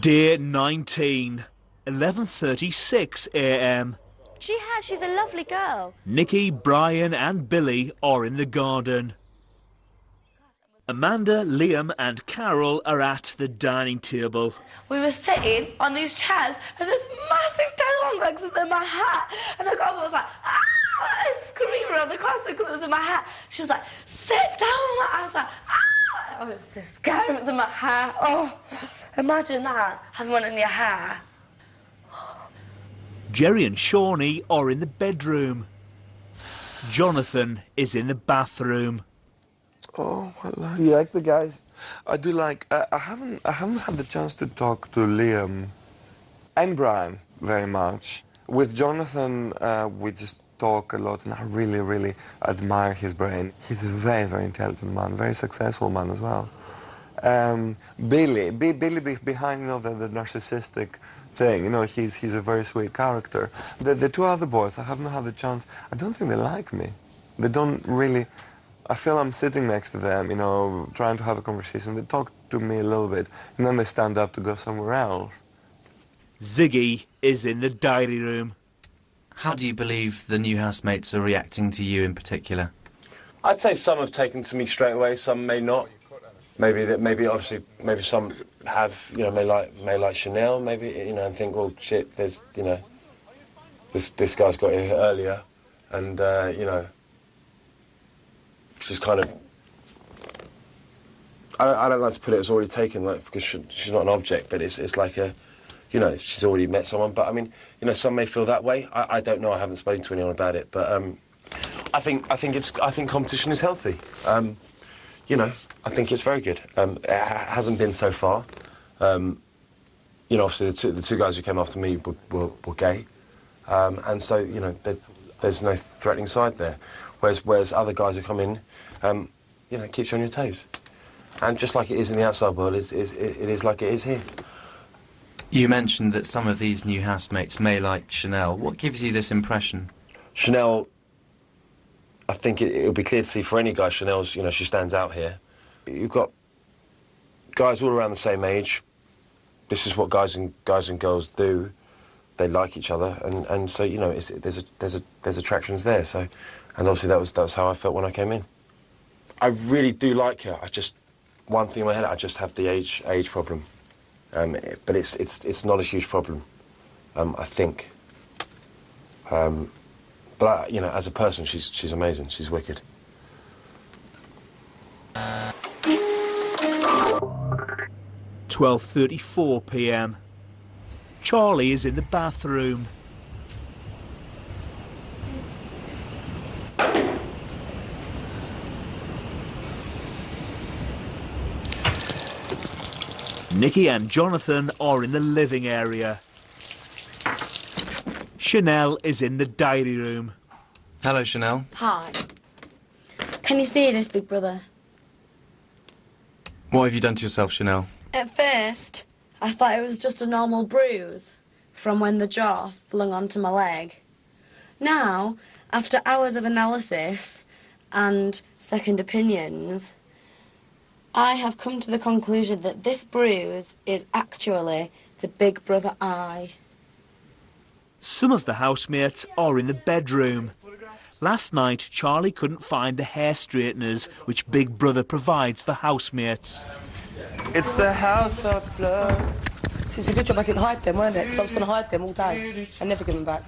Day 19, 11:36 a.m. She's a lovely girl. Nikki, Brian and Billy are in the garden. Amanda, Liam and Carol are at the dining table. We were sitting on these chairs and this massive tail legs was in my hat. And I got up and was like, ah! I screamed around the classroom because it was in my hat. She was like, sit down. I was like, ah! I was so scared it was in my hair. Oh, imagine that, having one in your hair. Jerry and Shawnee are in the bedroom. Jonathan is in the bathroom. Oh, I like. Do you like the guys? I do like. I haven't had the chance to talk to Liam and Brian very much. With Jonathan, we just talk a lot, and I really, really admire his brain. He's a very, very intelligent man, very successful man as well. Billy behind, you know, the narcissistic thing, you know, he's a very sweet character. The two other boys, I haven't had the chance. I don't think they like me. They don't really. I feel I'm sitting next to them, you know, trying to have a conversation. They talk to me a little bit, and then they stand up to go somewhere else. Ziggy is in the diary room. How do you believe the new housemates are reacting to you in particular? I'd say some have taken to me straight away, some may not. Maybe some have, you know, may like Chanel, maybe, you know, and think, well, shit, there's, you know, this guy's got here earlier, and you know, she's kind of. I don't like to put it as already taken, like, because she's not an object, but it's like a, you know, she's already met someone. But I mean, you know, some may feel that way. I don't know. I haven't spoken to anyone about it, but I think competition is healthy. You know, I think it's very good. It hasn't been so far. You know, obviously the two guys who came after me were gay, and so, you know, there's no threatening side there. Whereas other guys who come in, you know, it keeps you on your toes. And just like it is in the outside world, it is like it is here. You mentioned that some of these new housemates may like Chanel. What gives you this impression? Chanel, I think it'll be clear to see for any guy, Chanel's, you know, she stands out here. You've got guys all around the same age. This is what guys and girls do. They like each other, and so, you know, there's attractions there. So, and obviously that was how I felt when I came in. I really do like her. I just, one thing in my head, I just have the age problem. But it's not a huge problem, I think. But you know, as a person, she's amazing. She's wicked. 12:34 p.m. Charlie is in the bathroom. Nikki and Jonathan are in the living area. Chanel is in the diary room. Hello, Chanel. Hi. Can you see this, big brother? What have you done to yourself, Chanel? At first, I thought it was just a normal bruise from when the jaw flung onto my leg. Now, after hours of analysis and second opinions, I have come to the conclusion that this bruise is actually the big brother eye. Some of the housemates are in the bedroom. Last night, Charlie couldn't find the hair straighteners which Big Brother provides for housemates. It's the house of blood. It's a good job I didn't hide them, weren't it? Because I was going to hide them all day and never give them back.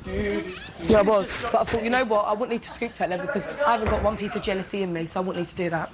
Yeah, I was. But I thought, you know what, I wouldn't need to scoop tell them because I haven't got one piece of jealousy in me, so I wouldn't need to do that.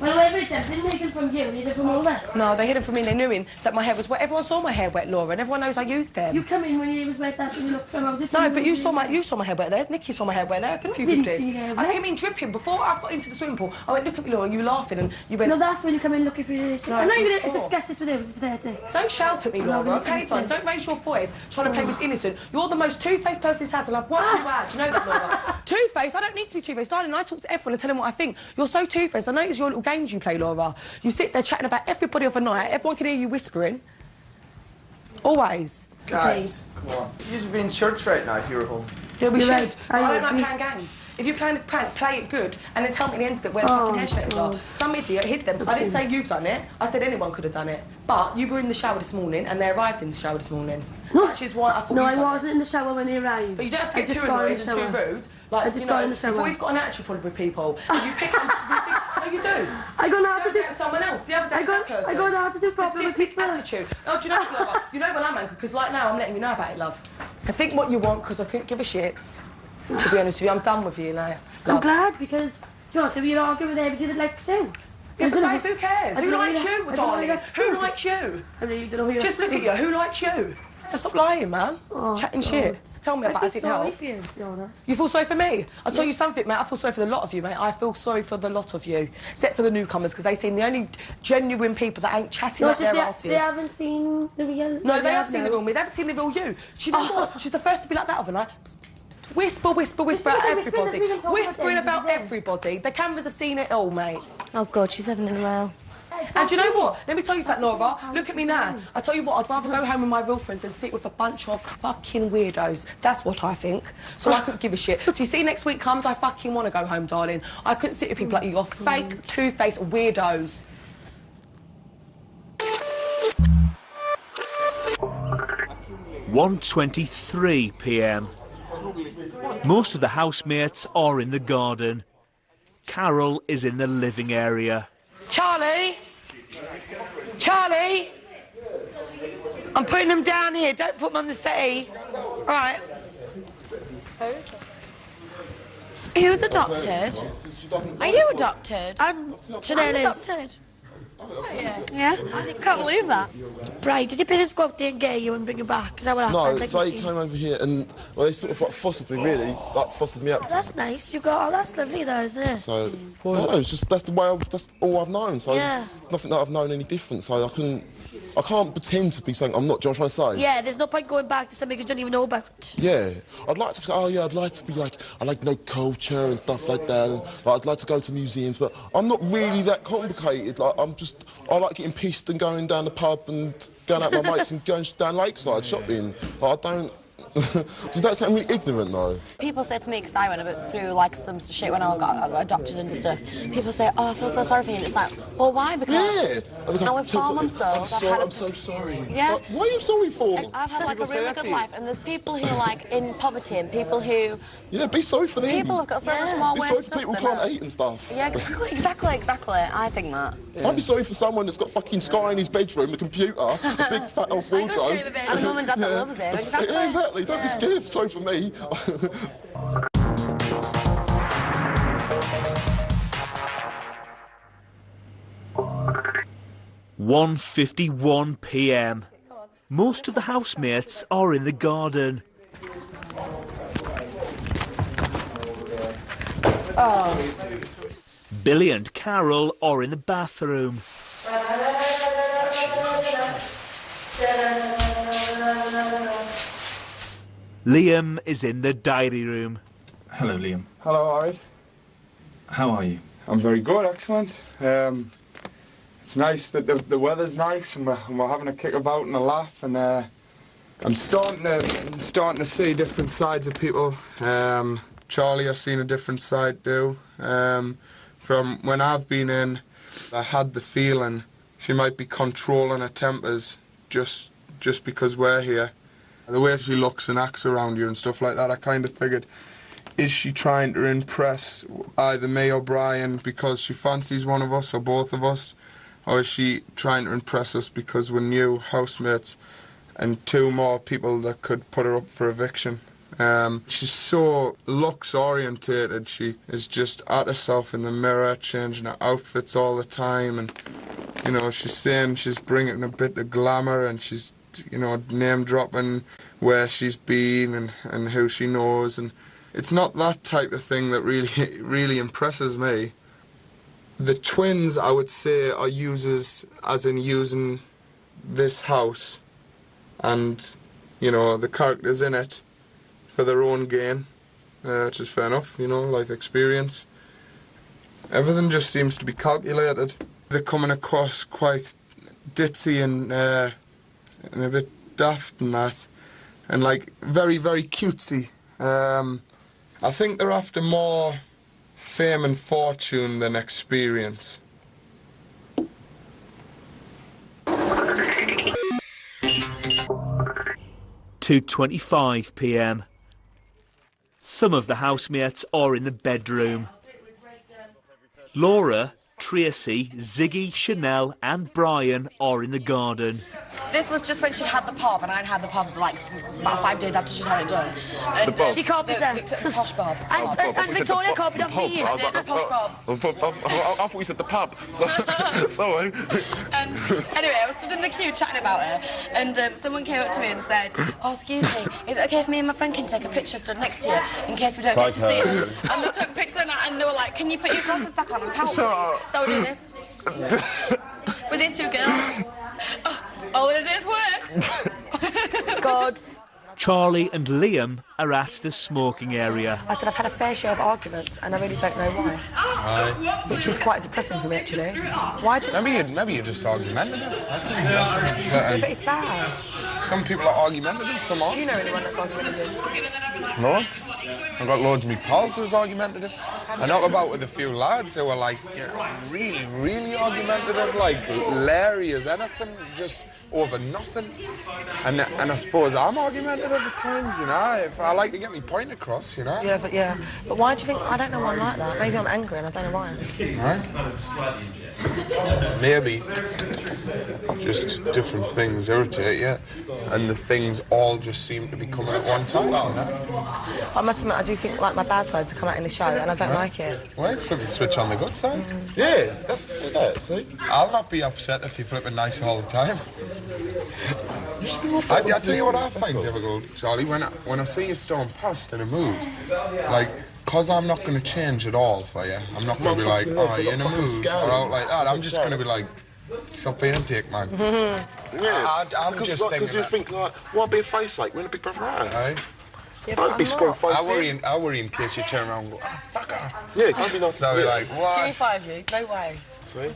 Well, whoever it is, didn't take them from you, neither from all of us. No, they hid them from me. They knew that my hair was wet. Everyone saw my hair wet, Laura, and everyone knows I used them. You come in when your hair was wet, that's when you looked from out. No, but you saw my hair wet there. Nikki saw my hair wet there. Good for you, didn't see your hair wet. I came in dripping before I got into the swimming pool. I went, look at me, Laura, and you were laughing, and you went... No, that's when you come in looking for your... No, I'm not even going to discuss this with you, it's pathetic. Don't shout at me, Laura, okay, darling? Don't raise your voice trying to play this innocent. You're the most two-faced person this has, and I've worked you out. Do you know that, Laura? Two-faced? I don't need to be two-faced, darling. I talk to everyone and tell them what I think. You're so two-faced. I notice your little games you play, Laura. You sit there chatting about everybody overnight. Everyone can hear you whispering. Always. Guys, come on. You'd be in church right now if you were home. Yeah, we You're should. right. But I don't like agree. playing games. If you're playing a prank, play it good, and then tell me at the end of it where the fucking hair straightners are. Some idiot hid them. I didn't say you've done it. I said anyone could have done it. But you were in the shower this morning, and they arrived in the shower this morning. Which is why I thought No, you'd I done wasn't in the shower when he arrived. But you don't have to I get just too got in annoyed the and too shower. rude. Like, I just you got know, in the shower. you've always got an attitude problem with people. And you pick on no, you do. I got an The other day attitude. it was someone else. The other day I it was got- that person. I got an attitude problem with Specific people. attitude. Oh, do you know what, love? You know when I'm angry, because like now I'm letting you know about it, love. I think what you want, because I couldn't give a shit. To be honest with you, I'm done with you now. I'm Love. glad because, you know, so you're arguing with everybody that likes Sue. Yeah, but babe, who cares? I Who don't know likes who- I you, don't know darling? who- Who likes you? I mean, you don't know who you're... Just look at you. Who likes you? Stop lying, man. Chatting shit. Tell me about it. I didn't sorry help. for you, Fiona. You feel sorry for me? I'll tell you something, mate. I feel sorry for the lot of you, mate. I feel sorry for the lot of you. Except for the newcomers, because they seem the only genuine people that ain't chatting No, up it's just their they asses. haven't seen the real... No, they have seen the real me. They haven't seen the real you. Do you know what? She's the first to be like that overnight. Whisper, whisper, whisper at Whisper, whisper, everybody. whisper, whisper, Whispering whisper, about whisper. everybody. The cameras have seen it all, mate. Oh, God, she's having it in a row. And do you know what? Let me tell you something, Nora. Look at me now. I tell you what, I'd rather go home with my real friends than sit with a bunch of fucking weirdos. That's what I think. So I couldn't give a shit. So you see, next week comes, I fucking want to go home, darling. I couldn't sit with people like you. You're fake, two-faced weirdos. (1:23 p.m). Most of the housemates are in the garden. Carol is in the living area. Charlie? Charlie? I'm putting them down here. Don't put them on the settee. All right. Who's adopted? Are you adopted? Chanel is. Adopted. Yeah? Can't believe that. Right, did your parents go out there and get you and bring you back? Is that what No, happened? Like, they came over here and, well, they sort of like fostered me, really. Like, fostered me up. That's nice. You've got... Oh, that's lovely, though, isn't it? So, I don't know, it's just, that's the way that's all I've known. So, Yeah. nothing that I've known any different. So, I can't pretend to be something I'm not. Do you know what I'm trying to say? Yeah, there's no point going back to something you don't even know about. Yeah. I'd like to, I'd like to be like, I like no culture and stuff like that. And like, I'd like to go to museums, but I'm not really that complicated. Like, I like getting pissed and going down the pub and going out with my mates and going down lakeside shopping. Like, I don't... Does that sound really ignorant, though? People say to me, because I went a bit through like some shit when I got adopted and stuff, people say, oh, I feel so sorry for you. And it's like, well, why? Because Yeah. I was 4 months old. I'm so sorry. Yeah. Like, what are you sorry for? I've had like a really good life, and there's people who are like in poverty and people who... Yeah, be sorry for them. People have got so much more Be weird sorry for stuff people who than can't us. eat and stuff. Yeah, exactly. I think that. Don't be sorry for someone that's got fucking Sky in his bedroom, the computer, a big fat old wardrobe. And a mum and dad that loves him, exactly. Yeah, exactly. Don't be scared. Sorry for me. 1:51 p.m. Most of the housemates are in the garden. Billy and Carol are in the bathroom. Liam is in the diary room. Hello, Liam. Hello, Arid. How are you? I'm very good, excellent. It's nice that the weather's nice and we're having a kick about and a laugh, and I'm starting to see different sides of people. Charlie, I've seen a different side too. From when I've been in, I had the feeling she might be controlling her tempers just because we're here. The way she looks and acts around you and stuff like that, I kind of figured, is she trying to impress either me or Brian because she fancies one of us or both of us? Or is she trying to impress us because we're new housemates and 2 more people that could put her up for eviction? She's so looks orientated. She is just at herself in the mirror, changing her outfits all the time, and you know, she's saying she's bringing a bit of glamour, and she's, you know, name dropping where she's been and who she knows, and it's not that type of thing that really impresses me. The twins, I would say, are users, as in using this house and, you know, the characters in it for their own gain, which is fair enough, you know, life experience. Everything just seems to be calculated. They're coming across quite ditzy and a bit daft and that, and like very, very cutesy. I think they're after more fame and fortune than experience. 2:25 p.m. Some of the housemates are in the bedroom. Laura, Tracy, Ziggy, Chanel and Brian are in the garden. This was just when she had the pub, and I'd had the pub like about 5 days after she'd had it done. And, The pub? She copied them. The posh pub. And Victoria copied them me. The posh pub. I thought you said the pub. Sorry. And anyway, I was stood in the queue chatting about it, and someone came up to me and said, "Oh, excuse me, is it okay if me and my friend can take a picture stood next to you in case we don't get to see it?" And they took pictures and they were like, "Can you put your glasses back on and help me?" So we're doing this with these two girls. All it is work. God. Charlie and Liam are at the smoking area. I said I've had a fair share of arguments and I really don't know why. Which is quite depressing for me actually. Why do you... Maybe you're just argumentative. But it's bad. Some people are argumentative, some aren't. Do you know anyone that's argumentative? Loads. I've got loads of me pals who's argumentative. I knock about with a few lads who are like, you know, really, really argumentative, like Larry as anything, just over nothing. And I suppose I'm argumentative at times, you know. If I like to get my point across, you know. Yeah. But why do you think... I don't know why I'm like that. Maybe I'm angry and I don't know why. Right? Maybe. Just different things irritate you. And the things all just seem to be coming at one time, you know? I must admit, I do think like my bad sides come out in the show and I don't like it. Well, flip and switch on the good side. Yeah, that's that, see? I'll not be upset if you flip it nice all the time. I tell you what I find difficult, Charlie, when I see you storm past in a mood, like, because I'm not going to change at all for you. I'm not going to be like, oh, you're in a mood, or out like that. I'm just going to be like, stop being a dick, man. Yeah, I'm just thinking because you think, like, why be a face like? We're in a big brother house. Right? Yeah, don't be screwing face I worry in case you turn around and go, oh, fuck off. Yeah, don't be nice so to me. Like, what? Give me 5, you. No way. See?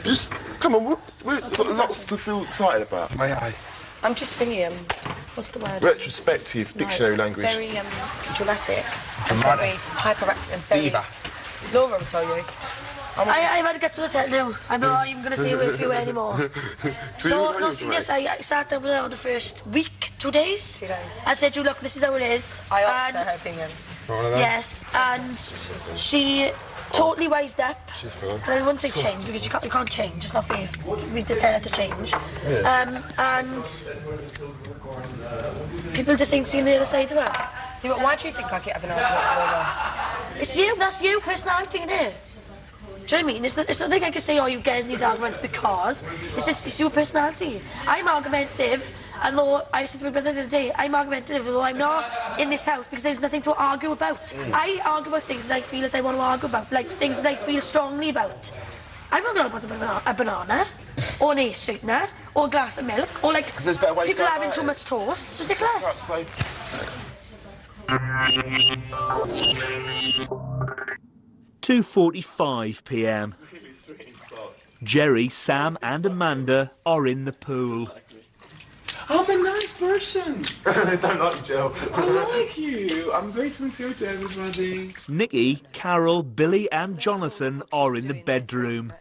Just, come on, we've got lots to feel excited about. May I? I'm just thinking, what's the word? Retrospective dictionary language. Very Dramatic. dramatic. Very hyperactive and very... Diva. Laura will tell you. I've had to get to the tent now. I'm not even going to say with you anymore. No, serious. I sat down with her on the first week, 2 days. 2 days. I said to her, look, this is how it is. I asked her opinion. Yes, and she totally wised up. She's fine. And I wouldn't say change because you can't change. It's not fair. We just tell her to change. Yeah. And people just ain't seen the other side of her. Yeah, but why do you think I keep having arguments with her? It's you. That's you, personality, innit? Do you know what I mean? It's nothing I can say, oh, you get in these arguments because it's your personality. I'm argumentative, although I said to my brother the other day, I'm argumentative, although I'm not in this house because there's nothing to argue about. I argue about things that I feel that I want to argue about, like things that I feel strongly about. I'm not going to about a banana, or an ace straightener, or a glass of milk, or like people having too much toast. It's ridiculous. 2:45 p.m. Jerry, Sam and Amanda are in the pool. I'm a nice person. I don't like you, Jill. I like you. I'm very sincere to everybody. Nikki, Carol, Billy and Jonathan are in the bedroom.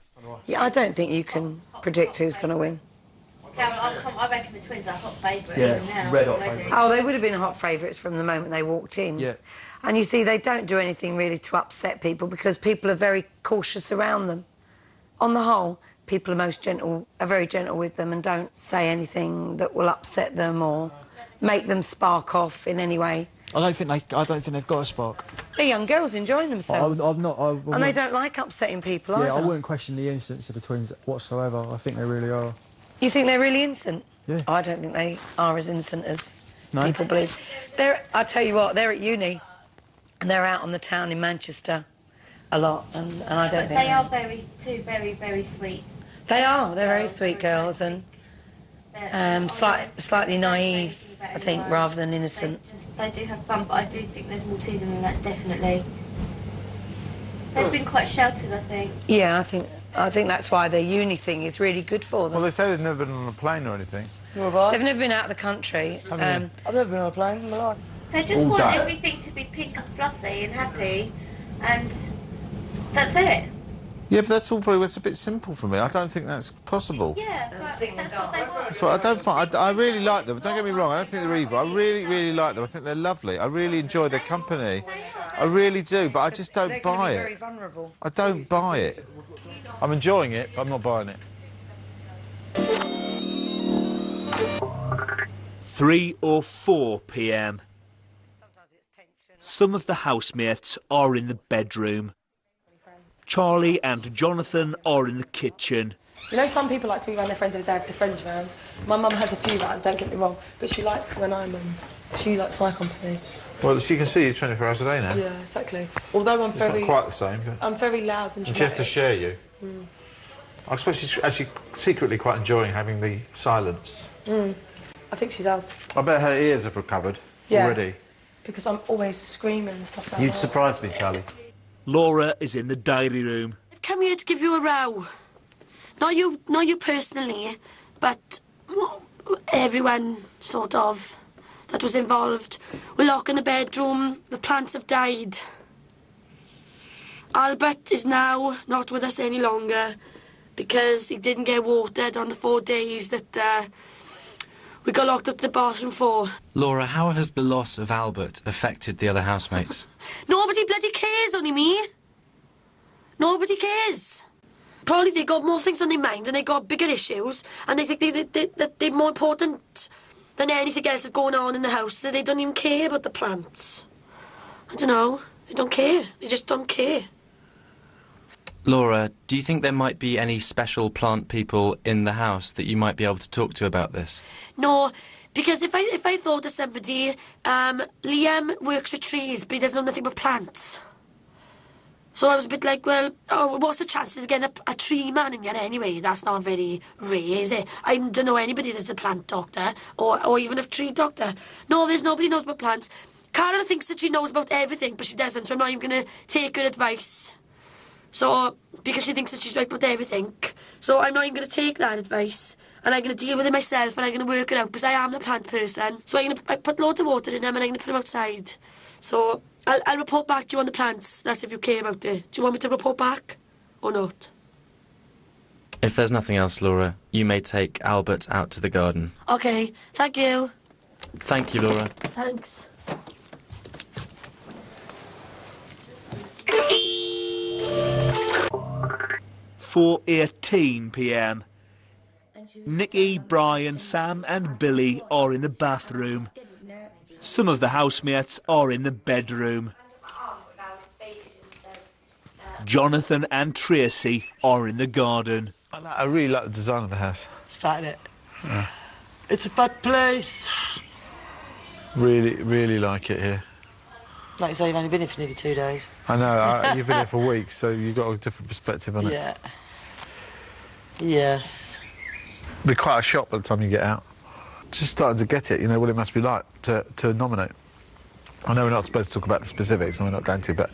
Yeah, I don't think you can predict who's going to win. I reckon the twins are hot favourites. Yeah, red hot favourites. Oh, they would have been hot favourites from the moment they walked in. Yeah. And you see, they don't do anything really to upset people because people are very cautious around them. On the whole, people are very gentle with them and don't say anything that will upset them or make them spark off in any way. I don't think they've got a spark. They're young girls enjoying themselves. And they don't like upsetting people either. Yeah, I wouldn't question the innocence of the twins whatsoever. I think they really are. You think they're really innocent? Yeah. I don't think they are as innocent as No? people believe. I tell you what, they're at uni and they're out on the town in Manchester a lot, and I don't think... They are very, very sweet. They are. They're very sweet girls and slightly naive, I think, rather than innocent. They do have fun, but I do think there's more to them than that, definitely. They've been quite sheltered, I think. Yeah, I think that's why their uni thing is really good for them. Well, they say they've never been on a plane or anything. They've never been out of the country. I've never been on a plane in my life. They just all want day. everything to be pink and fluffy and happy, and that's it. Yeah, but that's it's a bit simple for me. I don't think that's possible. Yeah, but that's what they want. So I don't find... I really like them. Don't get me wrong, I don't think they're evil. I really, really like them. I think they're lovely. I really enjoy their company. I really do, but I just don't buy Very it. vulnerable. I don't buy it. I'm enjoying it, but I'm not buying it. 3:04 p.m. Some of the housemates are in the bedroom. Charlie and Jonathan are in the kitchen. You know, some people like to be around their friends every day if their friends around. My mum has a few around, don't get me wrong, but she likes when she likes my company. Well, she can see you 24 hours a day now. Yeah, exactly. Although I'm It's very... not quite the same, but... I'm very loud and And she has to share you. Mm. I suppose she's actually secretly quite enjoying having the silence. Mm. I think she's out. I bet her ears have recovered Yeah. already. Because I'm always screaming and stuff like You'd that. surprise me, Charlie. Laura is in the diary room. I've come here to give you a row. Not you personally, but everyone, sort of, that was involved. We're locked in the bedroom. The plants have died. Albert is now not with us any longer because he didn't get watered on the 4 days that we got locked up to the bathroom for. Laura, how has the loss of Albert affected the other housemates? Nobody bloody cares, only me. Nobody cares. Probably they got more things on their mind and they got bigger issues and they think that they're more important than anything else that's going on in the house, that they don't even care about the plants. I don't know. They don't care. They just don't care. Laura, do you think there might be any special plant people in the house that you might be able to talk to about this? No, because if I thought of somebody, Liam works with trees, but he doesn't know nothing about plants. So I was a bit like, well, what's the chances of getting a tree man in here anyway? That's not very rare, is it? I don't know anybody that's a plant doctor or even a tree doctor. No, there's nobody knows about plants. Carol thinks that she knows about everything, but she doesn't, so I'm not even going to take her advice. So, because she thinks that she's right about everything. So I'm not even going to take that advice. And I'm going to deal with it myself and I'm going to work it out because I am the plant person. So I put loads of water in them and I'm going to put them outside. So I'll report back to you on the plants. That's if you care about it. Do you want me to report back or not? If there's nothing else, Laura, you may take Albert out to the garden. OK, thank you. Thank you, Laura. Thanks. Four 4:18 p.m. Nikki, Brian, Sam and Billy are in the bathroom. Some of the housemates are in the bedroom. Jonathan and Tracy are in the garden. I really like the design of the house. It's fat, isn't it? Yeah. It's a fat place. Really, really like it here. Like you say, you've only been here for nearly 2 days. I know, you've been here for weeks, so you've got a different perspective on it. Yeah. Yes. Be quite a shock by the time you get out. Just starting to get it, you know, what it must be like to nominate. I know we're not supposed to talk about the specifics, and we're not going to, but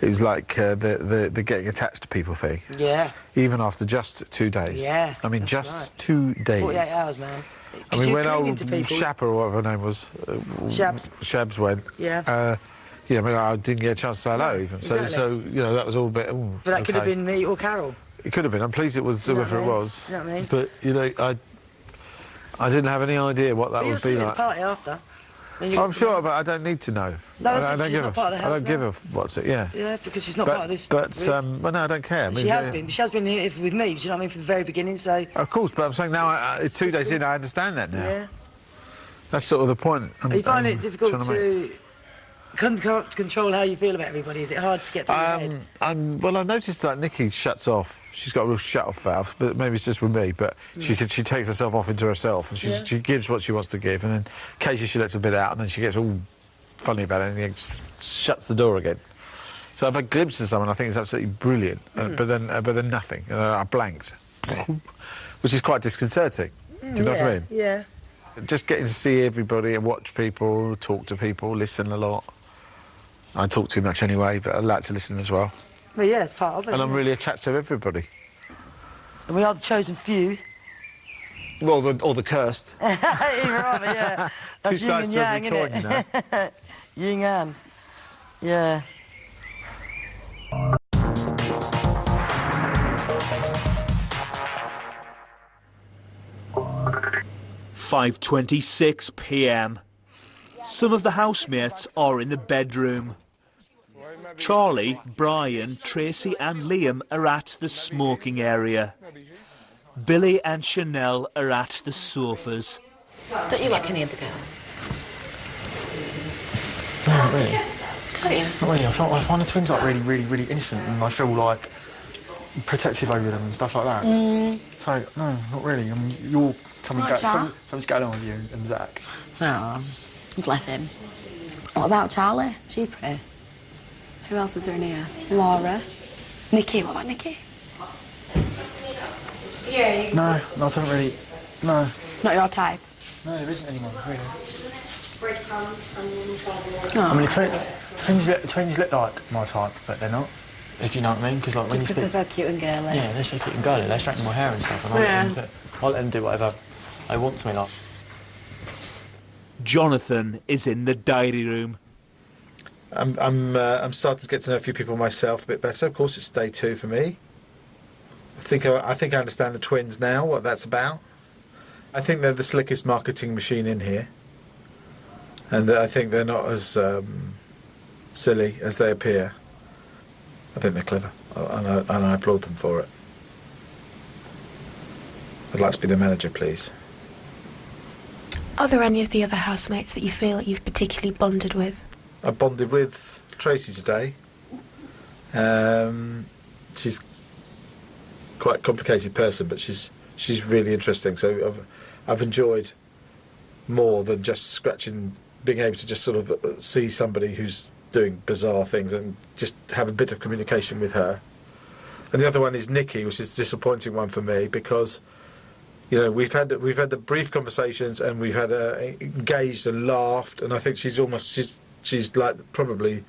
it was like the getting attached to people thing. Yeah. Even after just 2 days. Yeah. I mean, just 2 days. 48 hours, man. I mean, when old Shapper, or whatever her name was, Shabs went. Yeah. Yeah, I mean, I didn't get a chance to say hello even. Exactly. So you know, that was all a bit. Ooh, But that could have been me or Carol. It could have been. I'm pleased it was whoever it was. You know what I mean? But you know, I didn't have any idea what that would be like. At the party after. I'm sure, but I don't need to know. No, I don't she's give not part of the I house don't give now. a what's it? Yeah. Yeah, because she's not part of this. But group. well, no, I don't care. I mean, She has been here with me. Do you know what I mean? From the very beginning. So. Of course, but I'm saying now it's 2 days in. I understand that now. Yeah. That's sort of the point. You find it difficult to control how you feel about everybody? Is it hard to get through your head? Well, I noticed that Nikki shuts off. She's got a real shut-off valve, but maybe it's just with me. But she takes herself off into herself, and she gives what she wants to give, and then occasionally she lets a bit out, and then she gets all funny about it, and then just shuts the door again. So I've had glimpses of someone I think is absolutely brilliant, but then nothing. I blanked, which is quite disconcerting. Do you know what I mean? Yeah. Just getting to see everybody and watch people, talk to people, listen a lot. I talk too much anyway, but I like to listen as well. Well, yeah, it's part of it. And I'm really attached to everybody. And we are the chosen few. Well, or the cursed. Either of it, yeah. That's Two sides to every coin, you know. Ying An. Yeah. 5:26 p.m. Some of the housemates are in the bedroom. Charlie, Brian, Tracy and Liam are at the smoking area. Billy and Chanel are at the sofas. Don't you like any of the girls? No, not really. Don't you? Not really. I find the twins like really innocent, and I feel like protective over them and stuff like that. So no, not really. I mean, you're something's going on with you and Zach. Oh, bless him. What about Charlie? She's pretty. Who else is there in here? Laura. Nikki. What about Nikki? Yeah, you... No, I don't really. No. Not your type? No, there isn't anyone really. Oh. I mean, twins look like my type, but they're not. If you know what I mean, because like just because they're so cute and girly. Yeah, they're so cute and girly. They straighten my hair and stuff, and I let them do whatever they want to me. Like. Jonathan is in the diary room. I'm starting to get to know a few people myself a bit better. Of course, it's day 2 for me. I think I understand the twins now, what that's about. I think they're the slickest marketing machine in here, and I think they're not as silly as they appear. I think they're clever, and I applaud them for it. I'd like to be the manager, please. Are there any of the other housemates that you feel that you've particularly bonded with? I bonded with Tracy today. She's quite a complicated person, but she's really interesting. So I've enjoyed more than just being able to just sort of see somebody who's doing bizarre things and just have a bit of communication with her. And the other one is Nikki, which is a disappointing one for me because, you know, we've had the brief conversations and we've had engaged and laughed, and I think she's like probably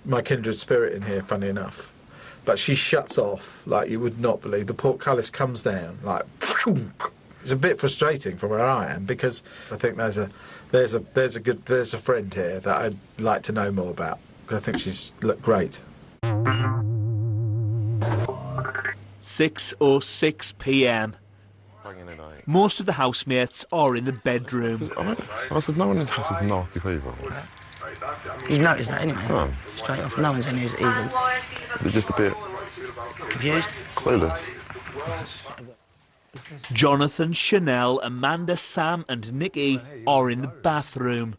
my kindred spirit in here, funny enough. But she shuts off like you would not believe. The portcullis comes down like. It's a bit frustrating from where I am because I think there's a friend here that I'd like to know more about because I think she's great. 6:06 p.m. Most of the housemates are in the bedroom. I said no one in the house is nasty people. You've noticed that anyway. No. Straight off, no one's in here is evil. They're just a bit confused, clueless. Jonathan, Chanel, Amanda, Sam and Nikki are in the bathroom.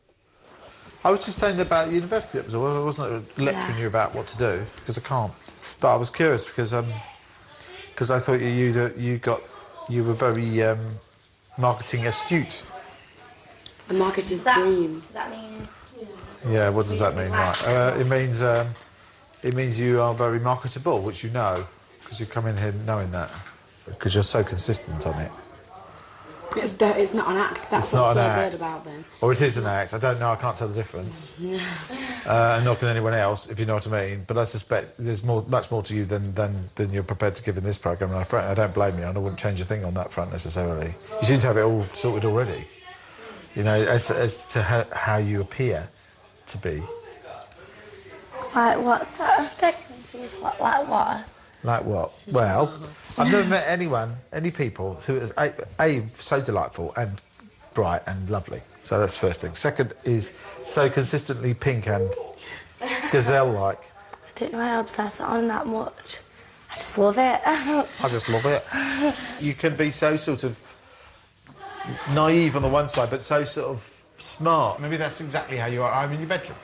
I was just saying about university. I wasn't lecturing you about what to do because I can't. But I was curious because I thought you were very marketing astute. A marketer's dream. Does that mean? Yeah. What does that mean? Right. It means you are very marketable, which you know because you come in here knowing that. Because you're so consistent on it. It's not an act. That's what's so good about them. Or it is an act. I don't know. I can't tell the difference. And not can anyone else, if you know what I mean. But I suspect there's much more to you than you're prepared to give in this programme. And I don't blame you. And I wouldn't change a thing on that front necessarily. You seem to have it all sorted already. You know, as to how you appear to be. Like what sort of techniques? Like what? Like what? Well, I've never met any people who are A, so delightful and bright and lovely. So that's the first thing. Second is so consistently pink and gazelle-like. I don't know how obsessed on that much. I just love it. I just love it. You can be so sort of naive on the one side, but so sort of smart. Maybe that's exactly how you are. I'm in your bedroom.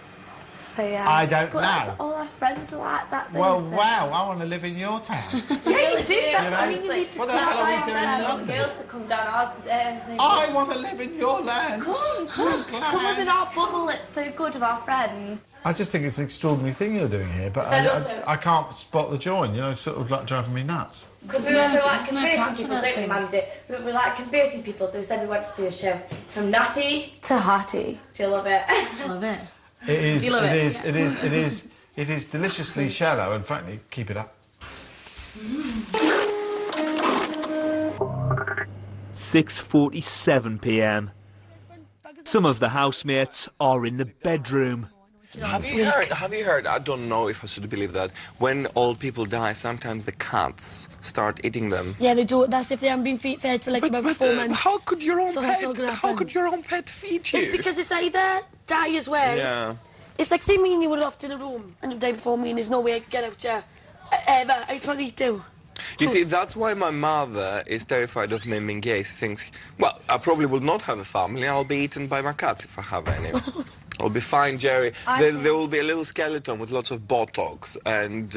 But yeah. I don't know. That's all our friends are like that. Well, wow, I want to live in your town. Yeah, you do. That's, I mean, you need to what the hell are we doing in London? girls to come down ours. I want to live in your land. Come live in our bubble. It's so good of our friends. I just think it's an extraordinary thing you're doing here, but I can't spot the join, you know, it's sort of like driving me nuts. Because we also like converting people, don't we, Mandy? We like converting people, so we said we wanted to do a show from naughty to hottie. Do you love it? Love it. It is. Do you love It is deliciously shallow, and frankly, keep it up. 6:47 p.m. Some of the housemates are in the bedroom. Have you heard, I don't know if I should believe that, when old people die, sometimes the cats start eating them. Yeah, they do. That's if they haven't been fed for like about 4 months. How could your own So how could your own pet feed you? It's because it's either die as well. Yeah. It's like, say me and you were locked in a room and you died before me and there's no way I can get out there. Ever. I'd probably do. You see, that's why my mother is terrified of me being gay. She thinks, well, I probably will not have a family. I'll be eaten by my cats if I have any. I'll be fine, Jerry. There will be a little skeleton with lots of Botox and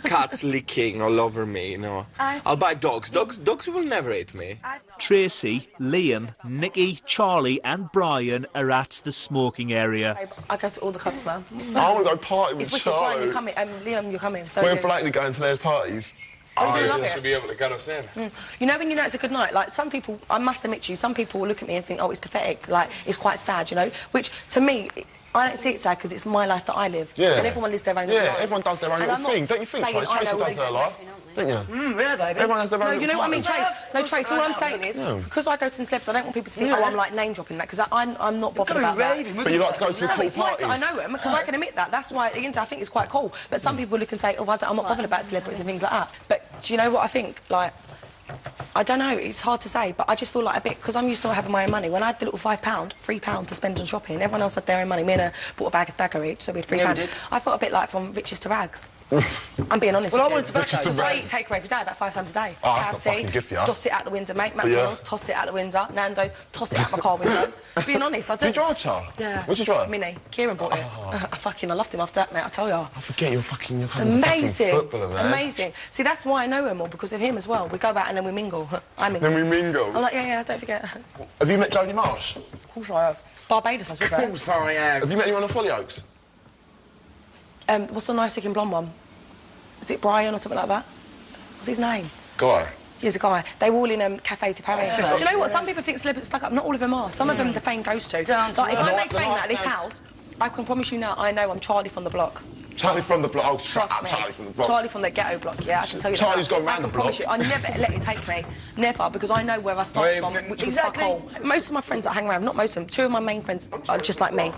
cats licking all over me, you know. I'll buy dogs. Dogs will never eat me. Tracy, Liam, Nikki, Charlie and Brian are at the smoking area. I go to all the clubs, man. I want to go party with It's wicked. Charlie. Brian, you're coming. Liam, you're coming. So We're blatantly going to their parties. I should be able to get us in. You know when you know it's a good night? Like, some people, I must admit to you, some people will look at me and think, oh, it's pathetic, like, it's quite sad, you know? Which, to me, I don't see it sad because it's my life that I live. Yeah. And everyone lives their own life. Yeah, everyone does their own little thing. Don't you think, Trace? Tracy does her life, don't you? Really, baby? Everyone has their own you know what I mean, Trace? No, Trace, all I'm saying is, Yeah. because I go to the celebs, I don't want people to think, oh, I'm, like, name-dropping that, because I'm not bothered about that. But you like to go to cool it's nice parties. that I know them, because I can admit that. That's why, again, I think it's quite cool. But some people look and say, oh, I'm not bothered about celebrities and things like that. But do you know what I think? Like, I don't know, it's hard to say, but I just feel like a bit, because I'm used to having my own money. When I had the little £5, £3 to spend on shopping, everyone else had their own money. Me and her bought a bag of tobacco each, so we had £3. I felt a bit like from riches to rags. I'm being honest with you. I wanted tobacco. Because I eat takeaway every day, about 5 times a day. Oh, that's not fucking good for you. Toss it out the window, mate. McDonald's, toss it out the window. Nando's, toss it out my car window. Being honest, I do. Do you drive, Charles? Yeah. What'd you drive? Mini. Kieran bought it. I loved him after that, mate, I tell you. I forget your cousin's a fucking footballer, man. Amazing. See, that's why I know him all, because of him as well. We go out and then we mingle. I mingle. Then we mingle? I'm like, yeah, don't forget. Have you met Jodie Marsh? Of course I have. Barbados, I was with her. Of course I have. Have you met anyone on Hollyoaks? What's the nice-looking blonde one? Is it Brian or something like that? What's his name? Guy. He's a guy. They were all in Cafe de Paris. Do you know what? Some people think celebrities stuck up. Not all of them are. Some of them the fame goes to. Like, if I make fame out of this house, I can promise you now, I know I'm Charlie from the block. Charlie from the block. Oh, shut Trust up, me. Charlie from the block. Charlie from the ghetto block, yeah, I can tell you Charlie's that. gone round the block. I can promise you, I never let it take me. Never, because I know where I started from, which was fuck all. Most of my friends that hang around, not most of them, 2 of my main friends are just like me.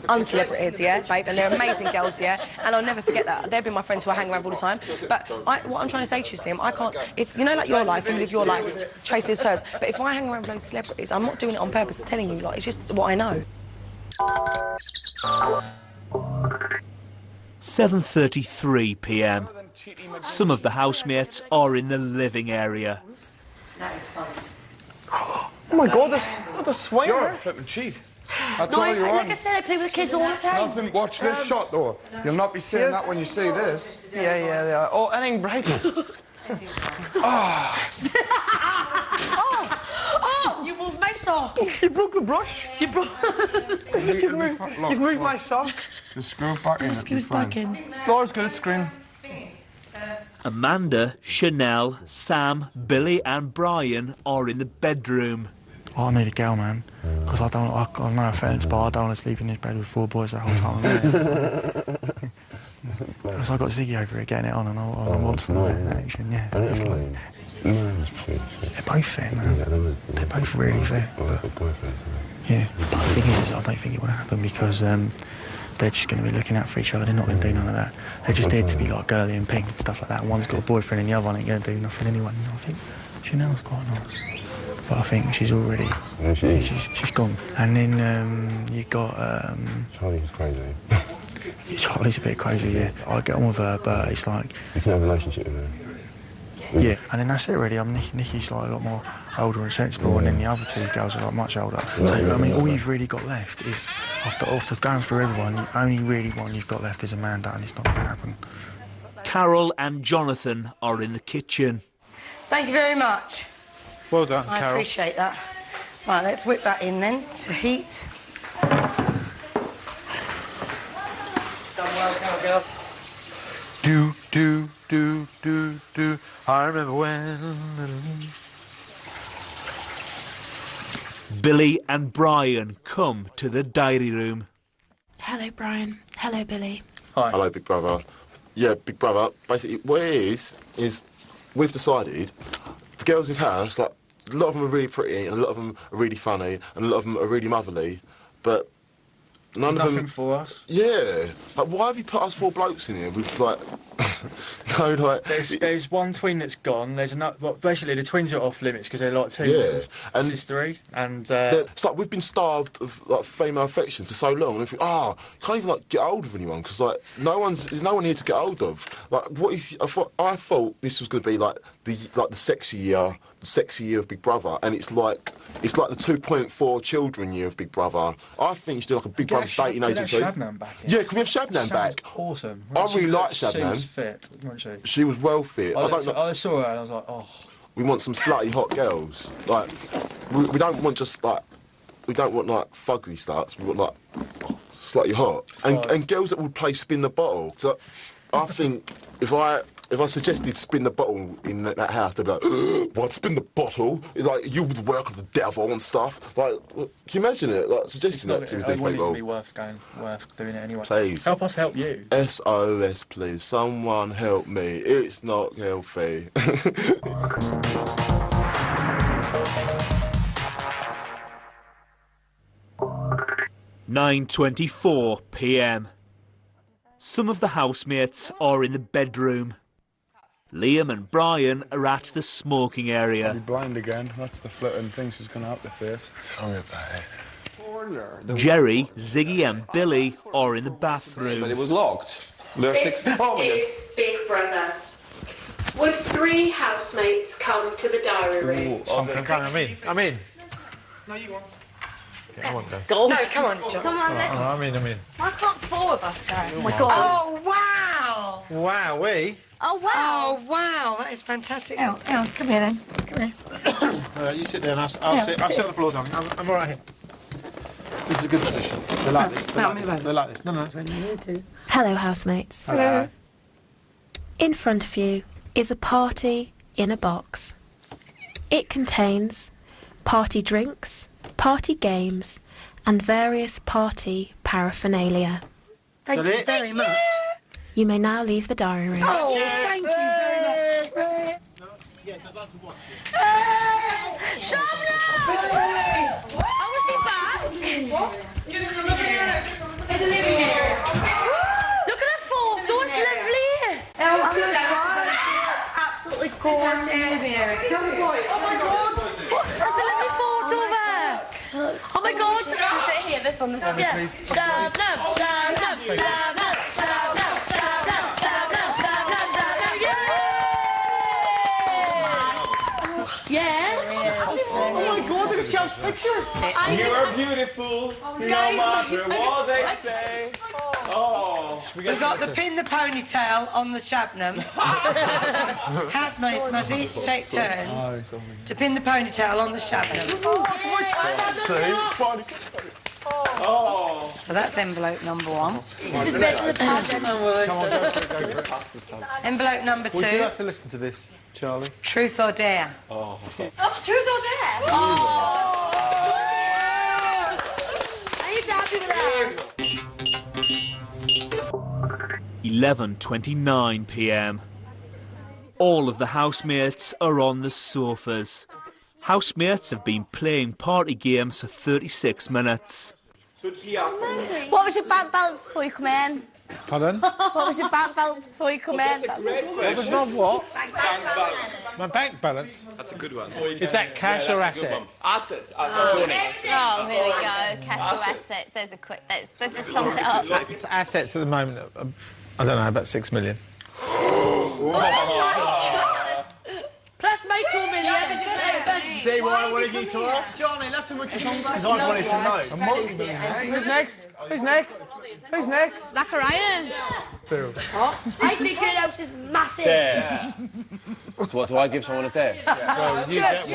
Uncelebrated, yeah, babe, and they're amazing girls, yeah, and I'll never forget that. They've been my friends who I hang around all the time. But what I'm trying to say to you, Liam, I can't, if you know, like your life, and live your life, Tracy is hers, but if I hang around with loads of celebrities, I'm not doing it on purpose, I'm telling you, like, it's just what I know. 7:33 p.m. Some of the housemates are in the living area. Oh my God, what a swear. You're a flipping cheat. That's No, all you're like on. I said, I play with the kids all the time. Nothing. Watch this shot, though. You'll not be saying that when you see this. Yeah. Oh, it ain't bright. Oh, you moved my sock. You broke the brush. You broke... You've moved my sock. Just screw it back in. Screws back in. Laura's good at screen. Amanda, Chanel, Sam, Billy and Brian are in the bedroom. I need a girl, man, because I no offence, but I don't want to sleep in this bed with 4 boys the whole time. Because I got Ziggy over here getting it on, and I want some action, yeah. They're both fair, man. They're both really fair. But, yeah, but the thing is, I don't think it would happen because they're just going to be looking out for each other. They're not going to do none of that. They're just there to be like girly and pink and stuff like that. One's got a boyfriend and the other one ain't going to do nothing anyway. You know, I think Chanel's quite nice. But I think she's already... She's gone. And then you got... Charlie's crazy. Yeah, Charlie's a bit crazy, yeah. I get on with her, but it's like... You can have a relationship with her. Yeah, and then that's it really. Nikki's like a lot more older and sensible, and then the other 2 girls are like much older. So, I mean, all you've really got left is, after going through everyone, the only really one you've got left is Amanda, and it's not going to happen. Carol and Jonathan are in the kitchen. Thank you very much. Well done, I Carol. appreciate that. Right, let's whip that in then to heat. Done well, cowgirl. Do. I remember when... Billy and Brian come to the diary room. Hello, Brian. Hello, Billy. Hi. Hello, Big Brother. Yeah, Big Brother, basically, what it is we've decided the girls' house, like, a lot of them are really pretty, and a lot of them are really funny, and a lot of them are really motherly, but none of them... nothing for us. Yeah. Like, why have you put us 4 blokes in here with, like... no, like... There's one twin that's gone, there's another... Well, basically, the twins are off limits because they're like 2. Yeah. And sistery, and... it's like we've been starved of, like, female affection for so long, and we think, you can't even, like, get hold of anyone, because, like, there's no one here to get hold of. Like, I thought this was going to be, like, the sexy year of Big Brother, and it's like the 2.4 children year of Big Brother. I think you should do like a Big Brother dating agency. Shabnam back in. Yeah, can we have Shabnam back? Awesome. I really like Shabnam. She was fit, wasn't she? She was well fit. I saw her and I was like, oh. We want some slutty hot girls. Like, we don't want just like, we don't want like fugly sluts. We want like slutty hot and girls that would play spin the bottle. So I think if I suggested spin the bottle in that house, they'd be like, what, spin the bottle? Like, you would work with the devil and stuff. Like, can you imagine it? Like, suggesting that to these people. It wouldn't be worth doing it anyway. Please. Help us help you. SOS, please. Someone help me. It's not healthy. 9:24 p.m. Some of the housemates are in the bedroom. Liam and Brian are at the smoking area. I'll be blind again. That's the flitting thing she's going to have to face. Tell me about it. Jerry, Ziggy and Billy are in the bathroom. But it was locked. This is Big Brother. Would 3 housemates come to the diary room? I'm in. No, you won't. I won't go. Gold. No, come on, John. Come on, let's... I'm in. Why can't 4 of us go? Oh, my God. Oh, wow. Wow, Oh, wow. Oh, wow. That is fantastic. Elle, come here, then. Come here. You sit there and I'll sit on the floor, darling. I'm all right here. This is a good position. They like this. They like this. No. Hello, housemates. Hello. In front of you is a party in a box. It contains party drinks, party games, and various party paraphernalia. Thank you very much. You may now leave the diary room. Oh, thank you very much. Yes, I'd like to watch. Shabnam! How was she back? What? In the living area. Look at her photo, it's lovely. Absolutely gorgeous. Oh my God! That's a lovely photo of her. Oh my God! Can we fit here? This one. Yeah. Shabnam. Yeah. Oh my God, look at Shab's picture. You are beautiful, no matter what they say. Oh. We've got the pin the ponytail on the Shabnam. Housemates must each take turns to pin the ponytail on the Shabnam. Oh. So that's envelope number 1. This is better than the pageant. Envelope number 2. We do have to listen to this, Charlie. Truth or dare. Oh, truth or dare? Oh! Are you happy with that? 11:29 p.m. All of the housemates are on the sofas. Housemates have been playing party games for 36 minutes. What was your bank balance before you come in? Pardon? What was your bank balance before you come in? What was my what? My bank balance? That's a good one. Is that cash or assets? Assets. Oh, here we go. Cash or assets. There's a quick. That just sums it up. Assets at the moment, I don't know, about 6 million. Plus my 2 million. See what I wanted you to ask? Johnny, that's how much you on back. I wanted to know. Who's next? Who's next? Who's next? Zachariah. 2. I think your house is massive. Dare. So what, do I give someone a dare? Well, you get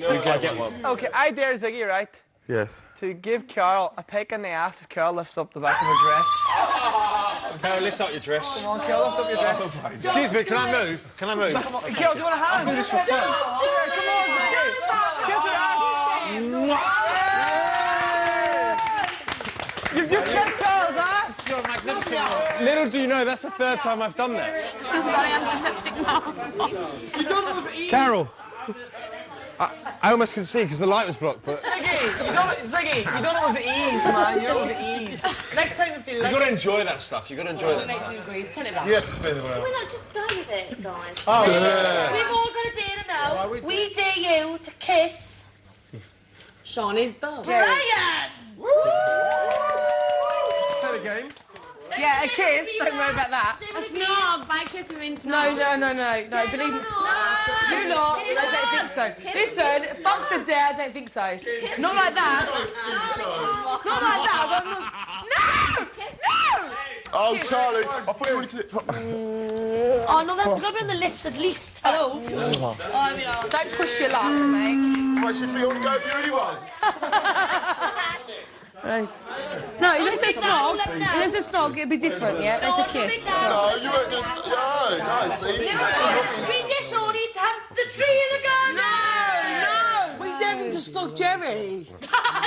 one. I get one. Okay, I dare Ziggy, right? Yes. To give Carol a pick in the ass if Carol lifts up the back of her dress. Carol, lift up your dress. Come on, Carol, lift up your dress. Excuse me, can I move? Can I move? Come on, Carol, do you want a hand? I'll do this for fun. Yeah, come on, Ziggy. Kiss her ass. You've just kissed Carol's ass. You're magnificent. Little do you know, that's the 3rd time I've done that. Sorry, I'm just lifting now. Carol. I almost couldn't see because the light was blocked, but... Ziggy, you don't know what it is, man. You don't know what it is. Next time if they You've got to enjoy that stuff. You've got to enjoy that next stuff. 2 degrees, turn it back. You have to spin the wheel. Can we not just go with it, guys? Oh, yeah. We've all got a dare to know. We dare you to kiss Shawnee's bum. Brian! Play the game. Yeah, a kiss. Don't worry about that. A snog. By kiss we mean No, snog. no. Believe me. You lot, I don't think so. Listen, fuck the dare, I don't think so. Not like that. Not like that. No! Oh, Charlie, I thought you wanted to... Oh, no, that's got to be on the lips at least. Hello. Don't push your luck, mate. Makes you feel go you anyone. Right. No, if it's a snog, it'd be different, yeah? It's a kiss. No, you weren't going to... No, see? We dare Shawnee to have the tree in the garden. No! We dare him to snog Jerry.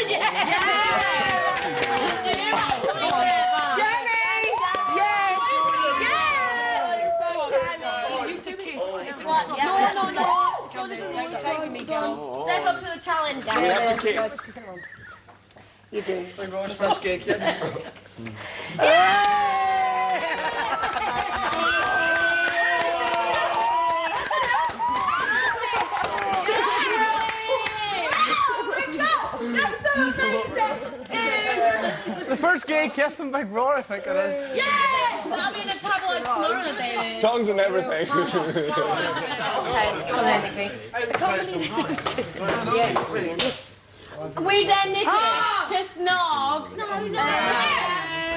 Yeah! Step up to the challenge. We have to kiss. You do. First gig, yes. That's so amazing! The first gay kiss in Big Brother, I think it is. Yes! I'll be in the tabloids tomorrow, baby. Tongues and everything. Yeah, brilliant. We dare Nikki to snog. No.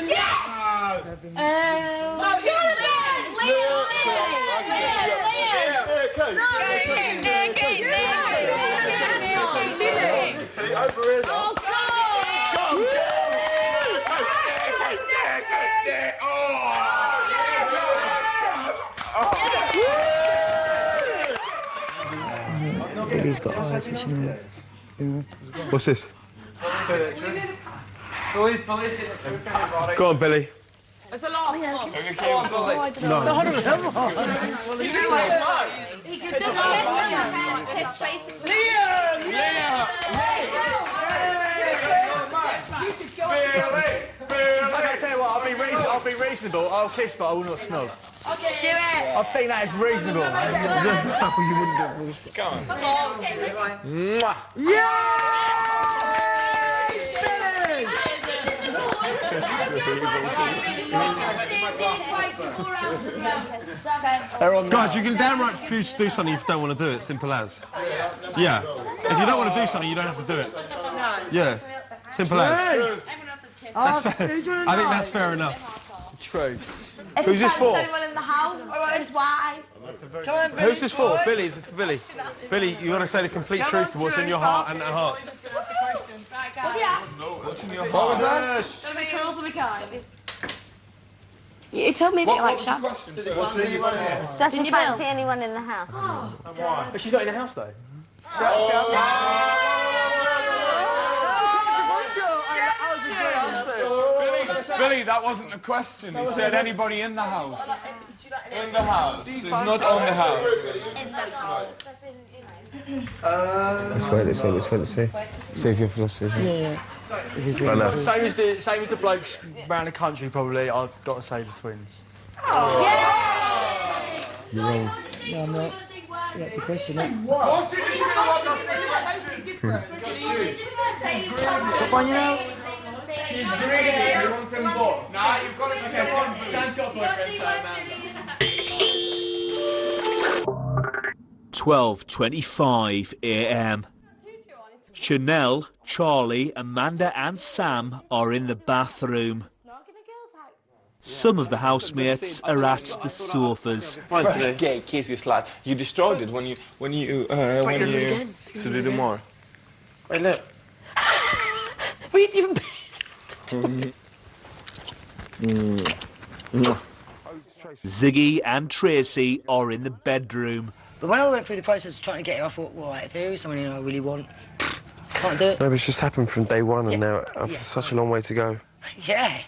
Yes! No, Jonathan! Liam! Oh, God! Billy's got eyes, isn't he? What's this? Go on, Billy. There's a lot. No. He could just kiss Tracy. Okay, tell you what, I'll be reasonable. I'll kiss, but I will not snog. Okay. Do it. I think that is reasonable. You wouldn't do it. Go on. Mwah. Guys, you can damn right refuse to do something if you don't want to do it. Simple as. Yeah. If you don't want to do something, you don't have to do it. Yeah. Simple as. That's fair. I think that's fair enough. True. Who's this for? Anyone in the house and why? Who's this for? Billy, is it for Billy? Billy, you got to say the complete truth of what's in your heart and at heart. Yes. What's in your heart? What was that? Don't be cruel to be kind. You told me that you like sharp. Didn't you fancy anyone in the house? But she's not in the house, though. Billy, that wasn't the question. He said anybody in the house. In the house. It's not on the house. Let's wait. See if your philosophy. Yeah. Same as the blokes around the country, probably. I've got to say the twins. You're wrong. No, I'm not. You have to question it. Stop on your nails. He's greedy. He wants them both. Nah, you've got to say one. Sam's got a boyfriend, so man. 12:25 a.m. Chanel, Charlie, Amanda and Sam are in the bathroom. Some of the housemates are at the sofas. First gay kiss you slide. You destroyed it when you so do more. Wait, look. We didn't even. Ziggy and Tracy are in the bedroom. But when I went through the process of trying to get her, I thought, well, if there is someone I really want, can't do it. No, but it's just happened from day one, and now I've such a long way to go. Yeah.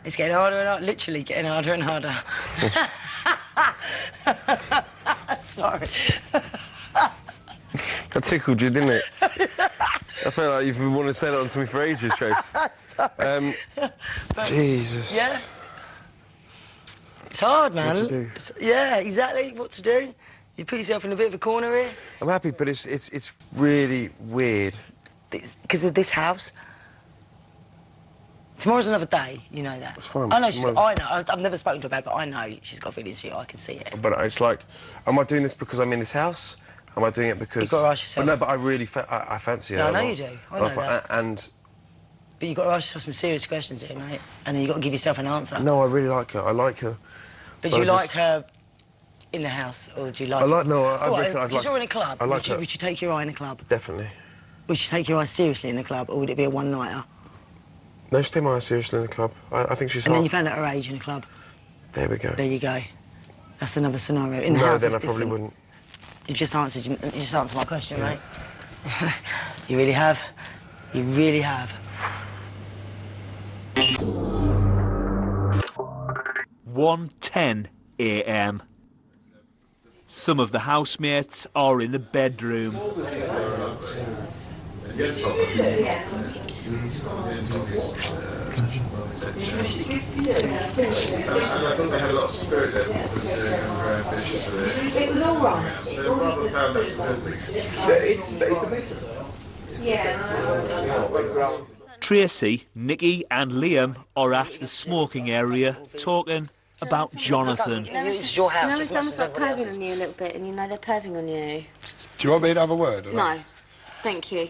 It's getting harder and harder, literally getting harder and harder. No, That tickled you, didn't it? I feel like you've been wanting to say that on to me for ages, Trace. Jesus. Yeah. It's hard, man. What to do? Yeah, exactly. What to do? You put yourself in a bit of a corner here. I'm happy, but it's really weird. Because of this house. Tomorrow's another day, you know that. It's fine. I know, I know. I've never spoken to her about it, but I know she's got feelings for you. I can see it. But it's like, am I doing this because I'm in this house? Am I doing it because... You've got to ask yourself. But no, but I really I fancy her. No, I a know lot. you do. I know that. And... But you've got to ask yourself some serious questions here, mate. And then you've got to give yourself an answer. No, I really like her. I like her. But do you like her in the house, or do you like... If you're in a club, I like her. would you take your eye in a club? Definitely. Would you take your eye seriously in a club, or would it be a one-nighter? No, she take my eye seriously in the club. I think she's And then hot. you found out her age in a club. There we go. There you go. That's another scenario. In the house, then it's I probably different. wouldn't. You just answered my question, mate. You really have. You really have. 1:10 a.m. Some of the housemates are in the bedroom. I think they had a lot of spirit there. Very ambitious with it. It was all right. So rather found that Tracy, Nikki and Liam are at the smoking area talking about Jonathan. It's your house. You know when just as much someone's as like everybody perving else's. on you a little bit and you know they're perving on you? Do you want me to have a word? Or No. Thank you.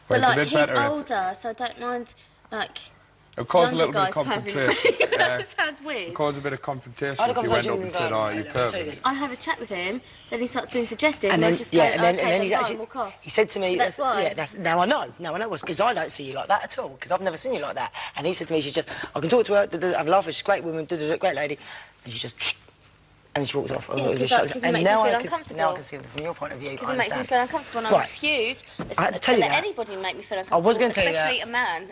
Well, but it's a like, bit he's better if- older, so I don't mind, like... It'll cause a younger little bit of guys perving. confrontation. That sounds weird. It'll cause a bit of confrontation I had a if you went conversation up with and the said, guy, "Oh, you I'll tell you perfect." this. I have a chat with him, then he starts being suggestive, and, then, I just go, and then okay, he then actually, walk off. he said to me, So that's why. Yeah, now I know, because I don't see you like that at all, because I've never seen you like that. And he said to me, I can talk to her, have a laugh, she's a great woman, great lady, and she just, and she walked off. Yeah, because it makes me feel uncomfortable. Now I can see it from your point of view. Because it makes me feel uncomfortable, and I refuse I had to tell you let that. anybody make me feel uncomfortable, I was going to tell you that. especially a man.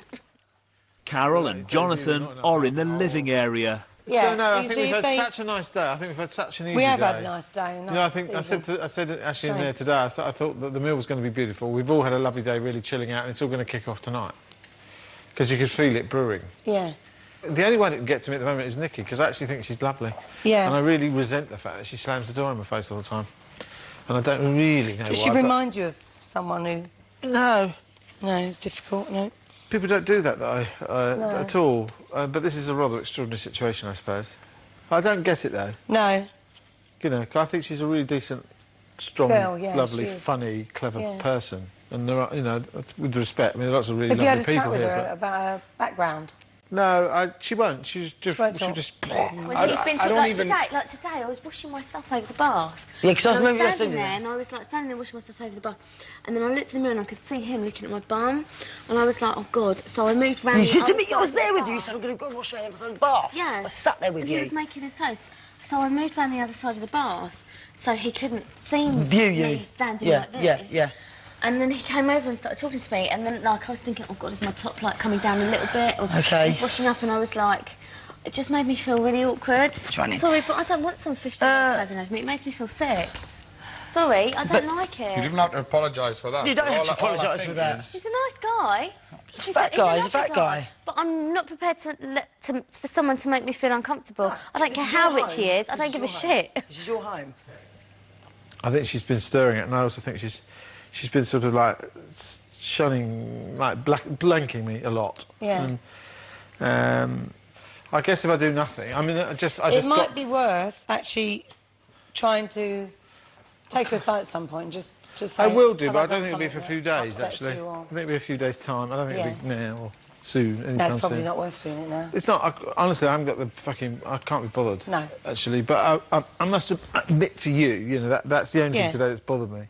Carol and Jonathan are in the living area. Yeah, no, I think we've had such a nice day. I think we've had such an easy day. We have had a nice day. You know, I said actually in there today, I thought that the meal was going to be beautiful. We've all had a lovely day, really chilling out, and it's all going to kick off tonight. Because you could feel it brewing. Yeah. The only one that can get to me at the moment is Nikki, because I actually think she's lovely. Yeah. And I really resent the fact that she slams the door in my face all the time. And I don't really know why. Does she remind you of someone who... No. No, it's difficult, no. People don't do that, though, No. at all. But this is a rather extraordinary situation, I suppose. I don't get it, though. No. You know, I think she's a really decent, strong, Girl, yeah, lovely, she is. funny, clever Yeah. person. And there are, you know, with respect, I mean, there are lots of really Have you had lovely a people chat with here. her about her background? No, she won't. She's just... Won't just... Well, he's been today, I was washing my stuff over the bath. Yeah, 'cause I was maybe standing there, and I was like standing there washing myself over the bath, and then I looked in the mirror and I could see him looking at my bum, and I was like, oh God. So I moved round. You said to me, I was there with you, so I'm going to go wash my hands on the bath. Yeah. I sat there with But you. he was making his toast, so I moved round the other side of the bath, so he couldn't see View me you. standing Yeah, like this. yeah, yeah. And then he came over and started talking to me, and then like I was thinking, oh God, is my top like coming down a little bit? Or Okay. I was washing up, and I was like, it just made me feel really awkward. Funny. Sorry, but I don't want some 15-year-old over me. It makes me feel sick. Sorry, I don't like it. You didn't have to apologise for that. You don't have to All I apologise think for that. is- He's a nice guy. He's a fat guy, he's a lovely fat guy. But I'm not prepared for someone to make me feel uncomfortable. I don't care how rich he is. I don't give a shit. This is your home. I think she's been stirring it, and I also think she's been sort of like shunning, like blanking me a lot. Yeah. And, I guess if I do nothing, I mean, It might be worth actually trying to take her aside at some point. Just say, I will do, "Have but I done don't think it'll be something for a few that days. upsets Actually, you," or- I think it'll be a few days' time. I don't think it'll be now or soon. Anytime No, it's probably soon. not worth doing it now. It's not. Honestly, I haven't got the fucking. I can't be bothered. No. Actually, but I must admit to you, you know, that's the only Yeah. thing today that's bothered me.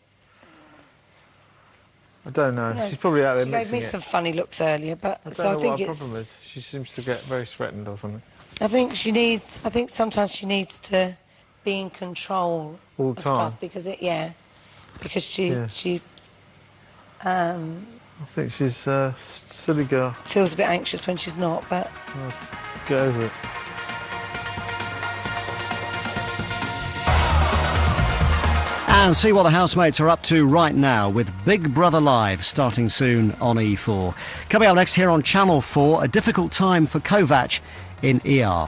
I don't know. Yeah, She's probably out there She gave mixing me it. some funny looks earlier, but I don't so know I think what her it's. problem is. She seems to get very threatened or something. I think she needs. I think sometimes she needs to be in control All the of time. stuff because because she I think she's a silly girl. feels a bit anxious when she's not, but. Get over it. And see what the housemates are up to right now with Big Brother Live starting soon on E4. Coming up next here on Channel 4, a difficult time for Kovac in ER.